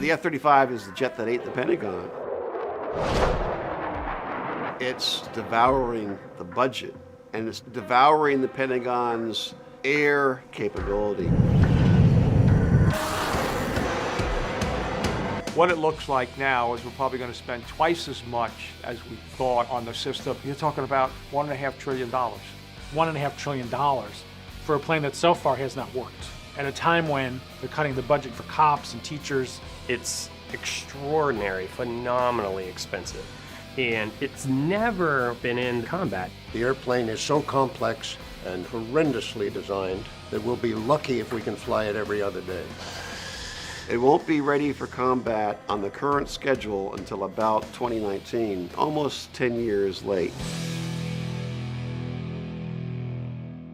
The F-35 is the jet that ate the Pentagon. It's devouring the budget, and it's devouring the Pentagon's air capability. What it looks like now is we're probably going to spend twice as much as we thought on the system. You're talking about $1.5 trillion. $1.5 trillion for a plane that so far has not worked. At a time when they're cutting the budget for cops and teachers. It's extraordinary, phenomenally expensive, and it's never been in combat. The airplane is so complex and horrendously designed that we'll be lucky if we can fly it every other day. It won't be ready for combat on the current schedule until about 2019, almost 10 years late.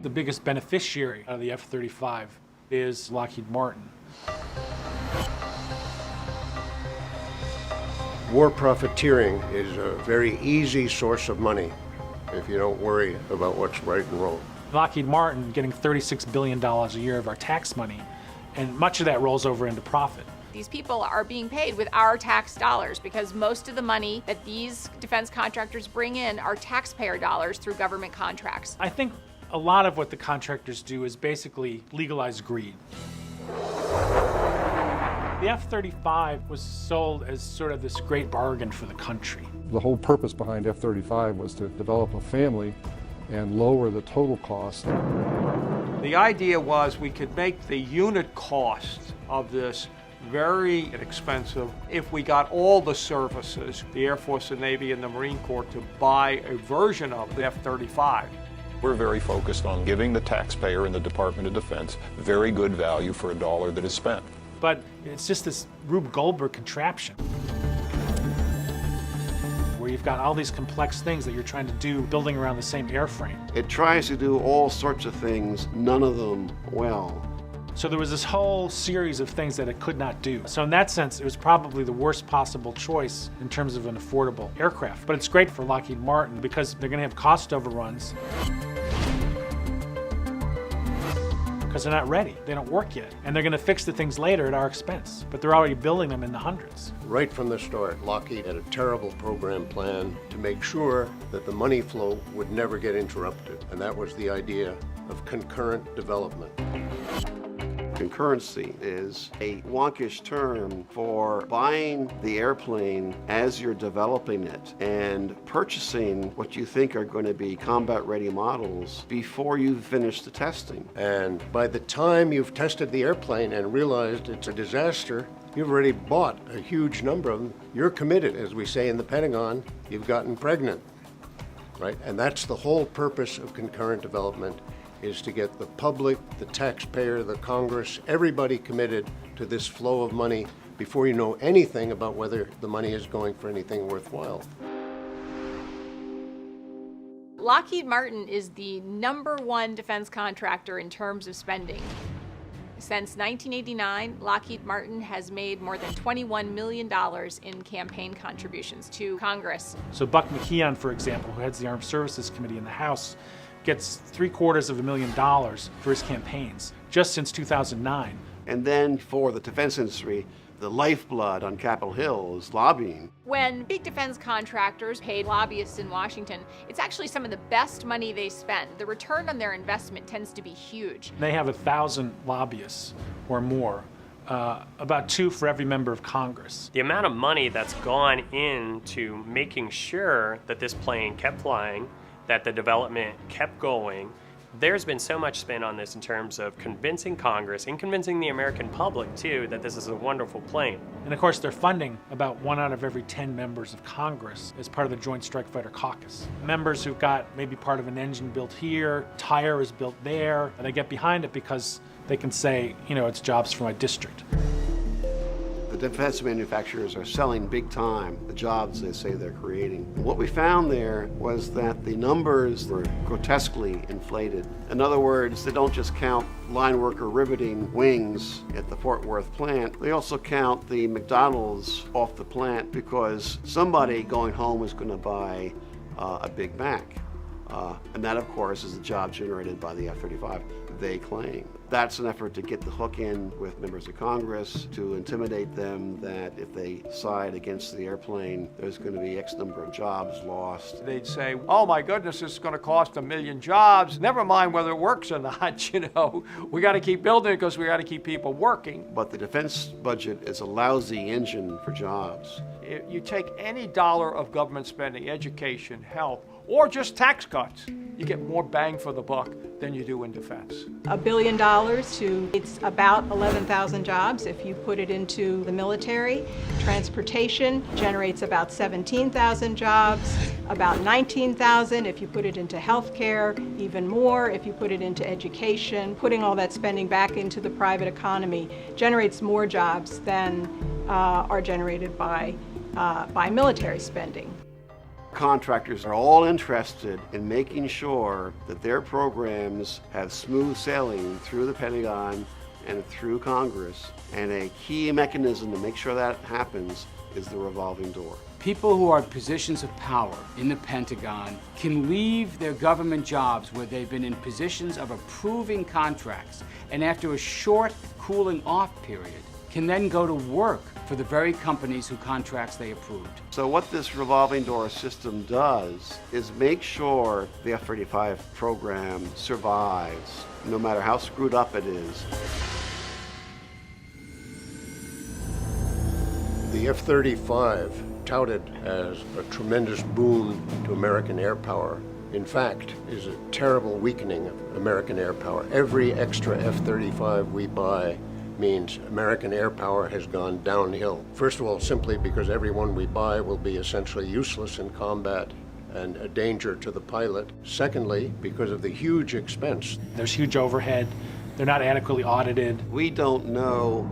The biggest beneficiary of the F-35 is Lockheed Martin. War profiteering is a very easy source of money if you don't worry about what's right and wrong. Lockheed Martin getting $36 billion a year of our tax money, and much of that rolls over into profit. These people are being paid with our tax dollars because most of the money that these defense contractors bring in are taxpayer dollars through government contracts. I think a lot of what the contractors do is basically legalize greed. The F-35 was sold as sort of this great bargain for the country. The whole purpose behind F-35 was to develop a family and lower the total cost. The idea was we could make the unit cost of this very inexpensive if we got all the services, the Air Force, the Navy, and the Marine Corps, to buy a version of the F-35. We're very focused on giving the taxpayer and the Department of Defense very good value for a dollar that is spent. But it's just this Rube Goldberg contraption where you've got all these complex things that you're trying to do building around the same airframe. It tries to do all sorts of things, none of them well. So there was this whole series of things that it could not do. So in that sense, it was probably the worst possible choice in terms of an affordable aircraft. But it's great for Lockheed Martin because they're going to have cost overruns because they're not ready. They don't work yet. And they're going to fix the things later at our expense. But they're already building them in the hundreds. Right from the start, Lockheed had a terrible program plan to make sure that the money flow would never get interrupted. And that was the idea of concurrent development. Concurrency is a wonkish term for buying the airplane as you're developing it and purchasing what you think are going to be combat-ready models before you've finished the testing. And by the time you've tested the airplane and realized it's a disaster, you've already bought a huge number of them. You're committed, as we say in the Pentagon, you've gotten pregnant, right? And that's the whole purpose of concurrent development, is to get the public, the taxpayer, the Congress, everybody committed to this flow of money before you know anything about whether the money is going for anything worthwhile. Lockheed Martin is the #1 defense contractor in terms of spending. Since 1989, Lockheed Martin has made more than $21 million in campaign contributions to Congress. So Buck McKeon, for example, who heads the Armed Services Committee in the House, gets $750,000 for his campaigns just since 2009. And then for the defense industry, the lifeblood on Capitol Hill is lobbying. When big defense contractors pay lobbyists in Washington, it's actually some of the best money they spend. The return on their investment tends to be huge. They have 1,000 lobbyists or more, about 2 for every member of Congress. The amount of money that's gone into making sure that this plane kept flying, that the development kept going. There's been so much spent on this in terms of convincing Congress and convincing the American public, too, that this is a wonderful plane. And of course, they're funding about 1 out of every 10 members of Congress as part of the Joint Strike Fighter Caucus. Members who've got maybe part of an engine built here, tire is built there, and they get behind it because they can say, you know, it's jobs for my district. The defense manufacturers are selling big time the jobs they say they're creating. What we found there was that the numbers were grotesquely inflated. In other words, they don't just count line worker riveting wings at the Fort Worth plant, they also count the McDonald's off the plant because somebody going home is going to buy a Big Mac. And that, of course, is a job generated by the F-35, they claim. That's an effort to get the hook in with members of Congress to intimidate them that if they side against the airplane, there's going to be X number of jobs lost. They'd say, oh my goodness, it's going to cost 1 million jobs. Never mind whether it works or not, you know. We got to keep building it because we got to keep people working. But the defense budget is a lousy engine for jobs. If you take any dollar of government spending, education, health, or just tax cuts, you get more bang for the buck than you do in defense. $1 billion it's about 11,000 jobs if you put it into the military. Transportation generates about 17,000 jobs, about 19,000 if you put it into healthcare, even more if you put it into education. Putting all that spending back into the private economy generates more jobs than are generated by military spending. Contractors are all interested in making sure that their programs have smooth sailing through the Pentagon and through Congress, and a key mechanism to make sure that happens is the revolving door. People who are in positions of power in the Pentagon can leave their government jobs where they've been in positions of approving contracts, and after a short cooling off period, can then go to work for the very companies whose contracts they approved. So what this revolving door system does is make sure the F-35 program survives, no matter how screwed up it is. The F-35, touted as a tremendous boon to American air power, in fact, is a terrible weakening of American air power. Every extra F-35 we buy means American air power has gone downhill. First of all, simply because every one we buy will be essentially useless in combat and a danger to the pilot. Secondly, because of the huge expense. There's huge overhead. They're not adequately audited. We don't know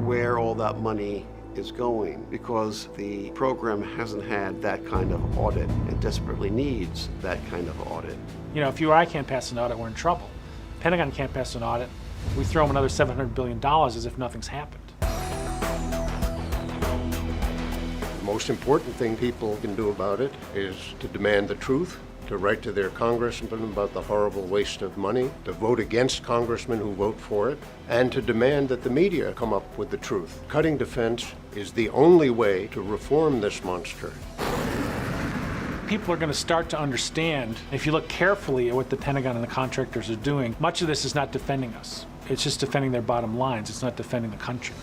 where all that money is going because the program hasn't had that kind of audit and desperately needs that kind of audit. You know, if you or I can't pass an audit, we're in trouble. Pentagon can't pass an audit. We throw them another $700 billion as if nothing's happened. The most important thing people can do about it is to demand the truth, to write to their congressmen about the horrible waste of money, to vote against congressmen who vote for it, and to demand that the media come up with the truth. Cutting defense is the only way to reform this monster. People are going to start to understand, if you look carefully at what the Pentagon and the contractors are doing, much of this is not defending us. It's just defending their bottom lines. It's not defending the country.